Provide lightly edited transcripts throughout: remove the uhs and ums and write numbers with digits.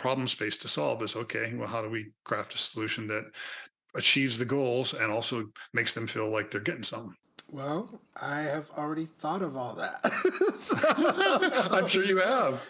problem space to solve is, okay, well, how do we craft a solution that achieves the goals and also makes them feel like they're getting something? Well, I have already thought of all that. I'm sure you have.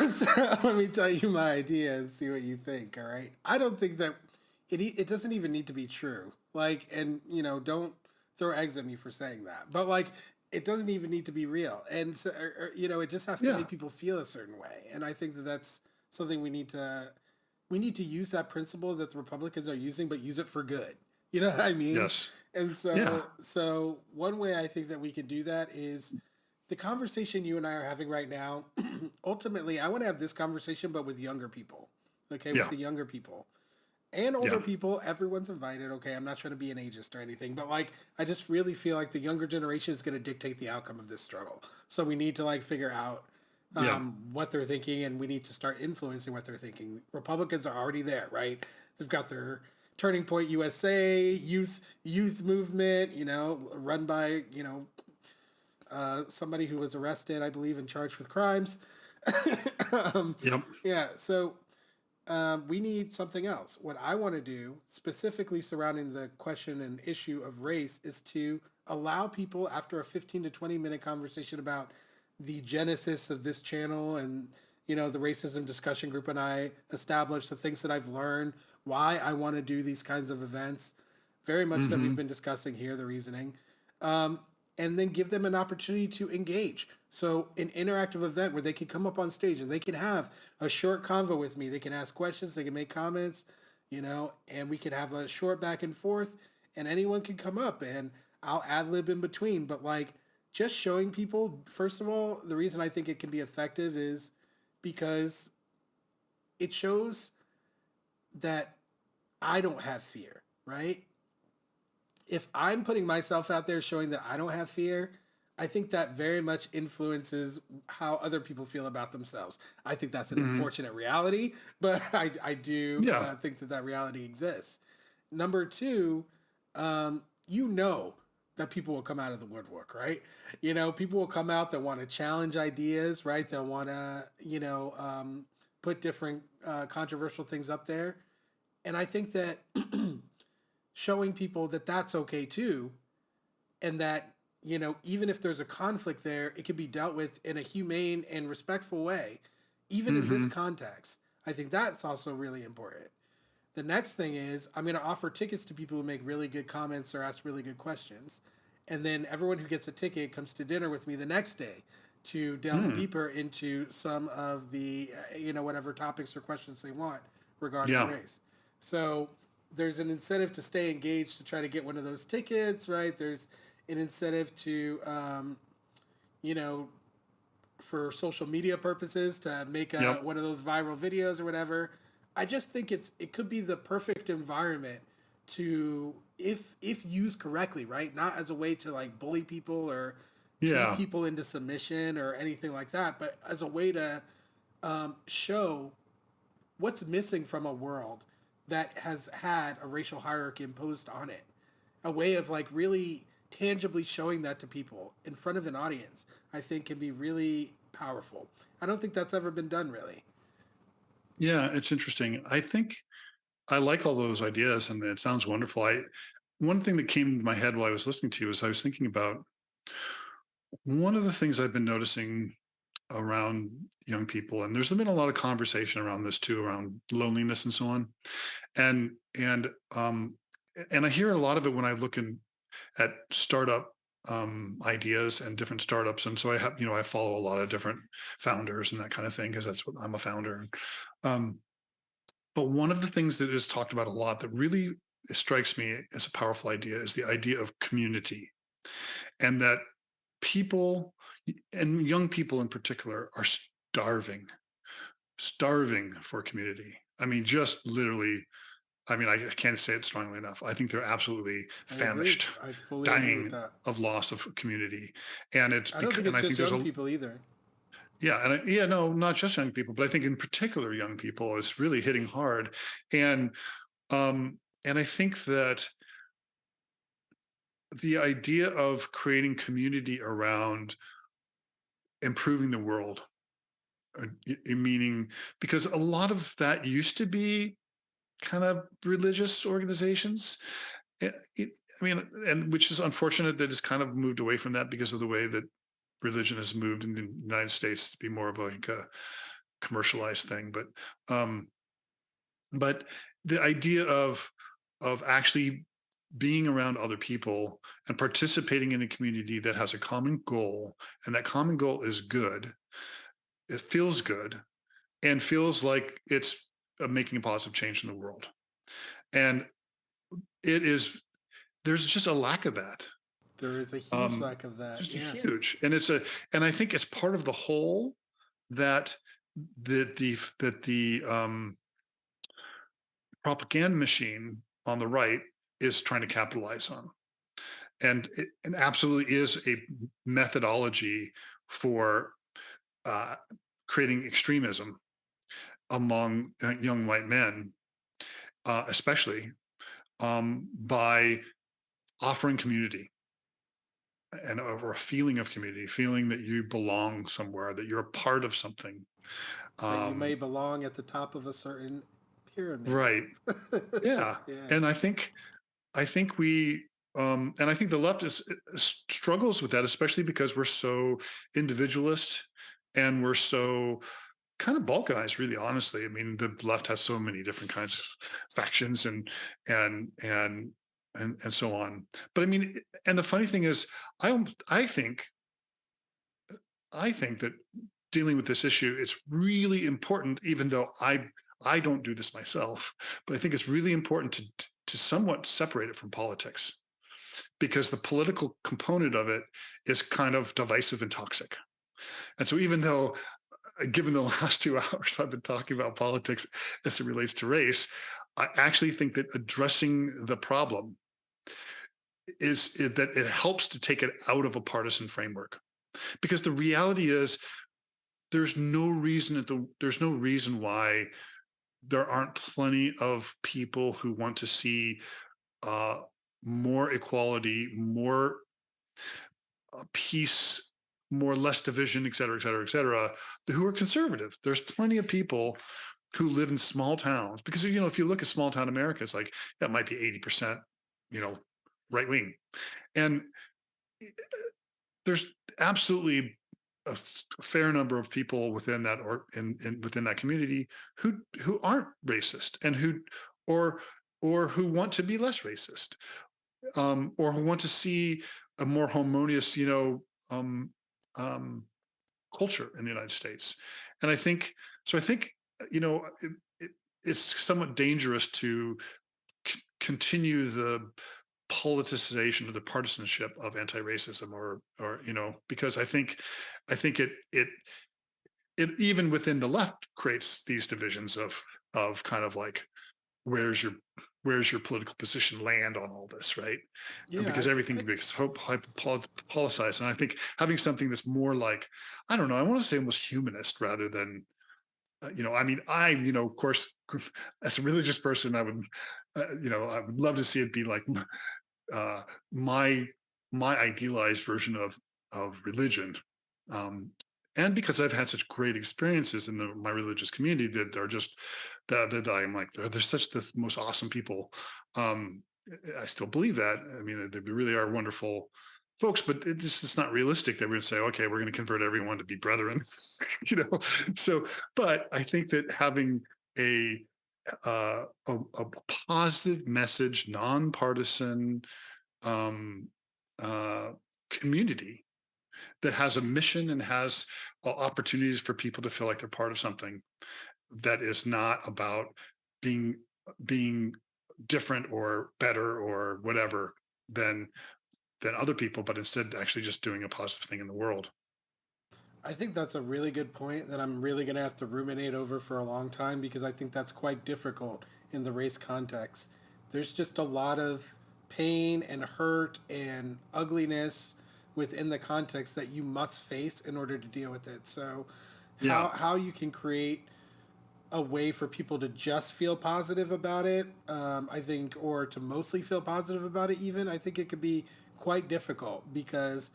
So let me tell you my idea and see what you think. All right. I don't think that it doesn't even need to be true. Like, and don't throw eggs at me for saying that. But like, it doesn't even need to be real. And so, it just has to Yeah. make people feel a certain way. And I think that that's something we need to use that principle that the Republicans are using, but use it for good. You know what I mean? Yes. And Yeah. so one way I think that we can do that is the conversation you and I are having right now. Ultimately, I want to have this conversation, but with younger people. Okay, with Yeah. the younger people and older Yeah. people. Everyone's invited. Okay, I'm not trying to be an ageist or anything, but like I just really feel like the younger generation is going to dictate the outcome of this struggle. So we need to like figure out Yeah. what they're thinking, and we need to start influencing what they're thinking. Republicans are already there, right? They've got their Turning Point USA youth movement, run by somebody who was arrested, I believe, and charged with crimes. um, Yep. yeah, so we need something else. What I want to do, specifically surrounding the question and issue of race, is to allow people, after a 15 to 20-minute conversation about the genesis of this channel and the racism discussion group and I established, the things that I've learned, why I want to do these kinds of events, very much that we've Hmm. been discussing here, the reasoning, um, and then give them an opportunity to engage. So an interactive event where they can come up on stage and they can have a short convo with me. They can ask questions, they can make comments, and we can have a short back and forth, and anyone can come up and I'll ad lib in between. But like just showing people, first of all, the reason I think it can be effective is because it shows that I don't have fear, right? If I'm putting myself out there showing that I don't have fear, I think that very much influences how other people feel about themselves. I think that's an Hmm. unfortunate reality, but I do Yeah. think that that reality exists. Number two, you know that people will come out of the woodwork, right? People will come out that want to challenge ideas, right? They'll want to, put different controversial things up there. And I think that showing people that that's okay too, and that even if there's a conflict there, it can be dealt with in a humane and respectful way, even in this Hmm. context. I think that's also really important. The next thing is I'm going to offer tickets to people who make really good comments or ask really good questions, and then everyone who gets a ticket comes to dinner with me the next day to delve Mm. deeper into some of the whatever topics or questions they want regarding Yeah. race. So there's an incentive to stay engaged to try to get one of those tickets, right? There's an incentive to you know for social media purposes to make Yep. one of those viral videos or whatever. I just think it could be the perfect environment to, if used correctly, right? Not as a way to like bully people or beat Yeah. people into submission or anything like that, but as a way to show what's missing from a world that has had a racial hierarchy imposed on it. A way of like really tangibly showing that to people in front of an audience, I think can be really powerful. I don't think that's ever been done really. Yeah. It's interesting. I think I like all those ideas and it sounds wonderful. One thing that came to my head while I was listening to you is I was thinking about one of the things I've been noticing around young people, and there's been a lot of conversation around this too, around loneliness and so on. And and um and I hear a lot of it when I look at startup ideas and different startups. And so I have, I follow a lot of different founders and that kind of thing because that's what I'm a founder. Um, but one of the things that is talked about a lot that really strikes me as a powerful idea is the idea of community, and that people and young people in particular are starving for community. I mean, just literally, I mean, I can't say it strongly enough. I think they're absolutely I agree. famished, I fully agree with dying that. of loss of community. And it's I don't because, think and it's I think just there's young a, people either. yeah, and yeah, no, not just young people, but I think in particular young people is really hitting hard. And, and I think that the idea of creating community around improving the world Meaning, because a lot of that used to be kind of religious organizations. I mean, and which is unfortunate that it's kind of moved away from that because of the way that religion has moved in the United States to be more of like a commercialized thing. Um, but the idea of actually being around other people and participating in a community that has a common goal, and that common goal is good, it feels good, and feels like it's making a positive change in the world. And it is, there's just a lack of that. There is a huge Um, lack of that. just a Yeah. huge, and and I think it's part of the whole that the propaganda machine on the right is trying to capitalize on, and it absolutely is a methodology for uh, creating extremism among young white men, especially by offering community and or a feeling of community, feeling that you belong somewhere, that you're a part of something. That you may Um, belong at the top of a certain pyramid. right. Yeah. Yeah. And I think we, and I think the left struggles with that, especially because we're so individualist and we're so kind of balkanized, really, honestly. I mean, the left has so many different kinds of factions and and and so on. But I mean, and the funny thing is, I think that dealing with this issue, it's really important, even though I don't do this myself, but I think it's really important to somewhat separate it from politics, because the political component of it is kind of divisive and toxic. And so even though, given the last 2 hours I've been talking about politics as it relates to race, I actually think that addressing the problem that it helps to take it out of a partisan framework. Because the reality is, there's no reason why there aren't plenty of people who want to see uh, more equality, more peace, more less division, et cetera, et cetera, et cetera, who are conservative. There's plenty of people who live in small towns, because if you look at small town America, it's like that might be 80%, you know, right wing, and there's absolutely a fair number of people within that within that community who aren't racist, and or who want to be less racist, or who want to see a more harmonious, um, um, culture in the United States. And I think so. I think it's somewhat dangerous to continue the politicization or the partisanship of anti-racism, or because I think it even within the left creates these divisions of kind of like, where's your where's your political position land on all this, right? And Yeah. because everything I, can be so politicized, and I think having something that's more like, I don't know, I want to say almost humanist rather than, I mean, of course, as a religious person, I would love to see it be like uh, my idealized version of religion, um, and because I've had such great experiences in my religious community that are just that I'm like, they're such the most awesome people. Um, I still believe that. I mean, they really are wonderful folks, but it's not realistic that we're going to say, okay, we're going to convert everyone to be brethren, you know. So, but I think that having a a positive message, nonpartisan, um, uh, community that has a mission and has opportunities for people to feel like they're part of something that is not about being being different or better or whatever than other people, but instead actually just doing a positive thing in the world. I think that's a really good point that I'm really going to have to ruminate over for a long time, because I think that's quite difficult in the race context. There's just a lot of pain and hurt and ugliness within the context that you must face in order to deal with it. So, Yeah, how you can create a way for people to just feel positive about it, I think, or to mostly feel positive about it, even, I think it could be quite difficult, because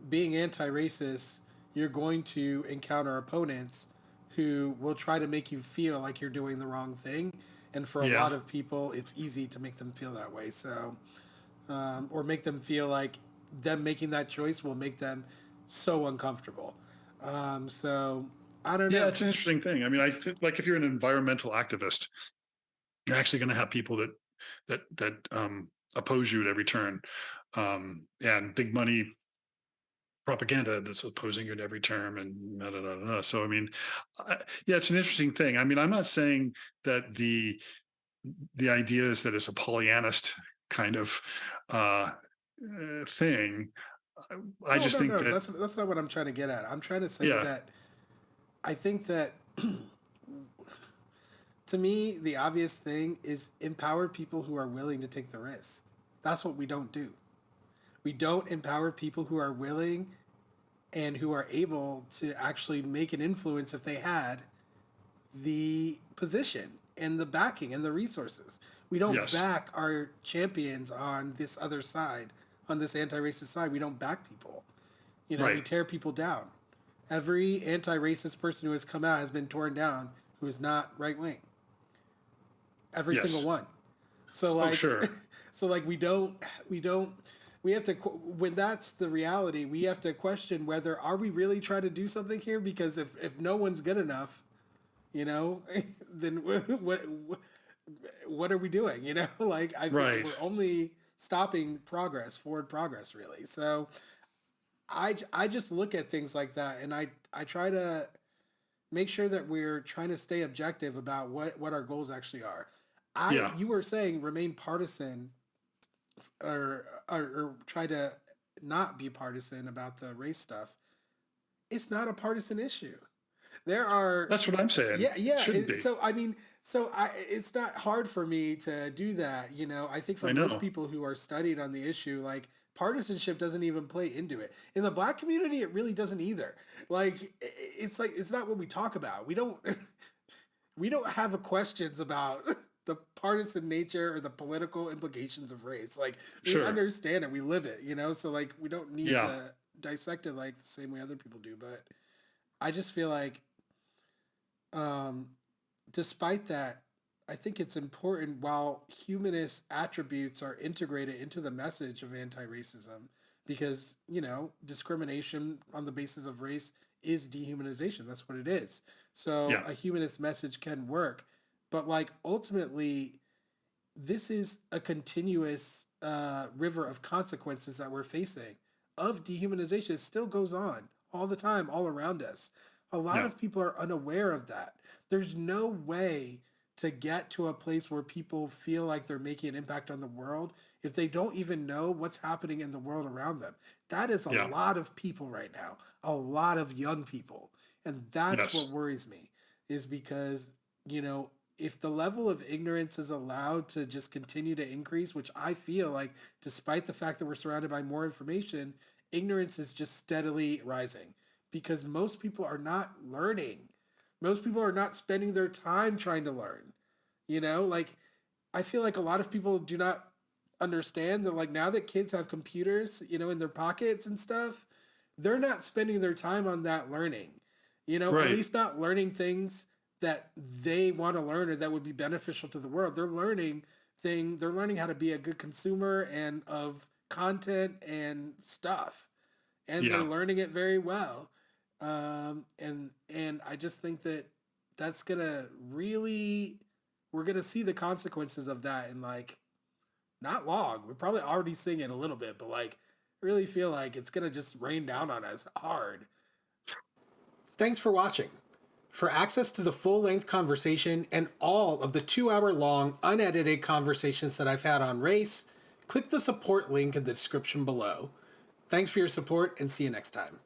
being anti-racist, you're going to encounter opponents who will try to make you feel like you're doing the wrong thing. And for a Yeah. lot of people, it's easy to make them feel that way. So, or make them feel like them making that choice will make them so uncomfortable. So I don't Yeah, know. it's an interesting thing. I mean, like if you're an environmental activist, you're actually going to have people that oppose you at every turn, and big money propaganda that's opposing you at every term, and da, da, da, da. So I mean, yeah, it's an interesting thing. I mean, I'm not saying that the idea is that it's a Pollyanist kind of thing. I No, just no, think no. that, That's not what I'm trying to get at. I'm trying to say yeah, that I think that to me, the obvious thing is empower people who are willing to take the risk. That's what we don't do. We don't empower people who are willing and who are able to actually make an influence if they had the position and the backing and the resources. We don't yes, back our champions on this other side, on this anti-racist side. We don't back people. You know, we right, tear people down. Every anti-racist person who has come out has been torn down who is not right wing. Every single yes, one. So oh like, sure, so like we don't we have to when that's the reality we have to question whether are we really trying to do something here, because if no one's good enough, you know, then what are we doing, you know? Like I think right, we're only stopping forward progress really. So I just look at things like that, and I try to make sure that we're trying to stay objective about what our goals actually are. yeah, You were saying remain partisan, or try to not be partisan about the race stuff. It's not a partisan issue. There are, that's what I'm saying. yeah, yeah. Shouldn't be. So I mean, it's not hard for me to do that. You know, I think for I most know. people who are studied on the issue, like partisanship doesn't even play into it. In the black community, it really doesn't either. Like it's not what we talk about. We don't we don't have questions about the partisan nature or the political implications of race. Like we Sure. understand it, we live it, you know. So like we don't need Yeah. to dissect it like the same way other people do. But I just feel like, um, despite that, I think it's important while humanist attributes are integrated into the message of anti-racism, because you know discrimination on the basis of race is dehumanization. That's what it is. So Yeah. a humanist message can work, but like ultimately, this is a continuous river of consequences that we're facing of dehumanization. It still goes on all the time, all around us. A lot Yeah. of people are unaware of that. There's no way to get to a place where people feel like they're making an impact on the world if they don't even know what's happening in the world around them. That is a Yeah. lot of people right now, a lot of young people. And that's what Yes. worries me, is because, you know, if the level of ignorance is allowed to just continue to increase, which I feel like, despite the fact that we're surrounded by more information, ignorance is just steadily rising because most people are not learning. Most people are not spending their time trying to learn. You know, like I feel like a lot of people do not understand that, like, now that kids have computers, you know, in their pockets and stuff, they're not spending their time on that learning. You know, at Right. least not learning things that they want to learn or that would be beneficial to the world. They're learning how to be a good consumer and of content and stuff, and they're Yeah. learning it very well. And I just think that that's gonna really, we're gonna see the consequences of that in like not long. We're probably already seeing it a little bit, but like I really feel like it's gonna just rain down on us hard. Thanks for watching. For access to the full-length conversation and all of the 2-hour long unedited conversations that I've had on race, click the support link in the description below. Thanks for your support and see you next time.